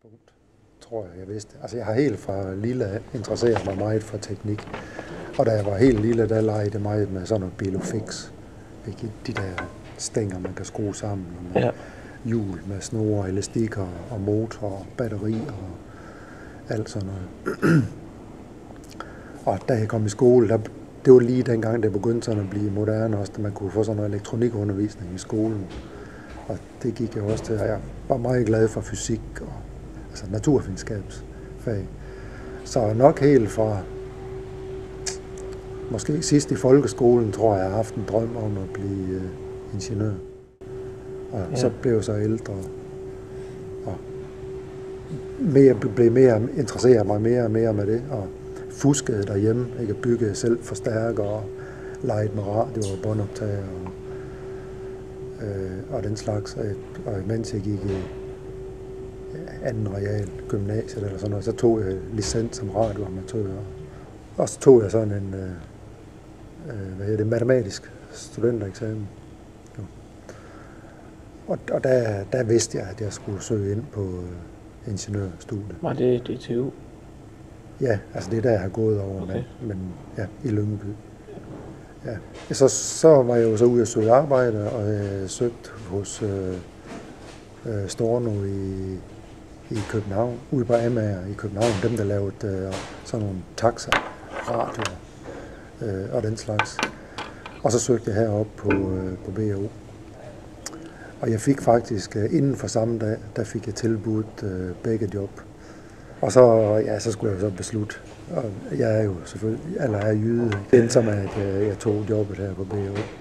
punkt, tror jeg vidste. Altså jeg har helt fra lille interesseret mig meget for teknik. Og da jeg var helt lille, der legede jeg meget med sådan noget Bilofix. De der stænger, man kan skrue sammen. Og med hjul med snore, elastikker og motor og batteri og alt sådan noget. Og da jeg kom i skole, det var lige dengang, det begyndte sådan at blive moderne også, da man kunne få sådan noget elektronikundervisning i skolen. Og det gik jeg også til, og jeg var meget glad for fysik og altså naturvidenskabsfag. Så nok helt fra måske sidst i folkeskolen, tror jeg har haft en drøm om at blive ingeniør. Og så blev jeg så ældre og blev mere interesseret mig mere og mere med det. Og fuskede derhjemme, ikke byggede selv forstærker og legede med radio og båndoptager og den slags. Og mens jeg gik i anden real gymnasiet eller sådan noget, så tog jeg licens som radioamatør. Og så tog jeg sådan en matematisk studentereksamen. Og der vidste jeg, at jeg skulle søge ind på ingeniørstudiet. Var det DTU? Ja, altså det er der, jeg har gået over, okay. men ja, i Lyngby. Ja. Så var jeg jo så ude at søge arbejde, og jeg søgte hos Storno i København, ude på Amager i København, dem der lavede sådan nogle taxa, radioer og den slags. Og så søgte jeg herop på BAU. Og jeg fik faktisk, inden for samme dag, der fik jeg tilbudt begge job. Og så skulle jeg så beslutte. Og jeg er jo selvfølgelig, eller er jyde, den som at jeg tog jobbet her på BAU.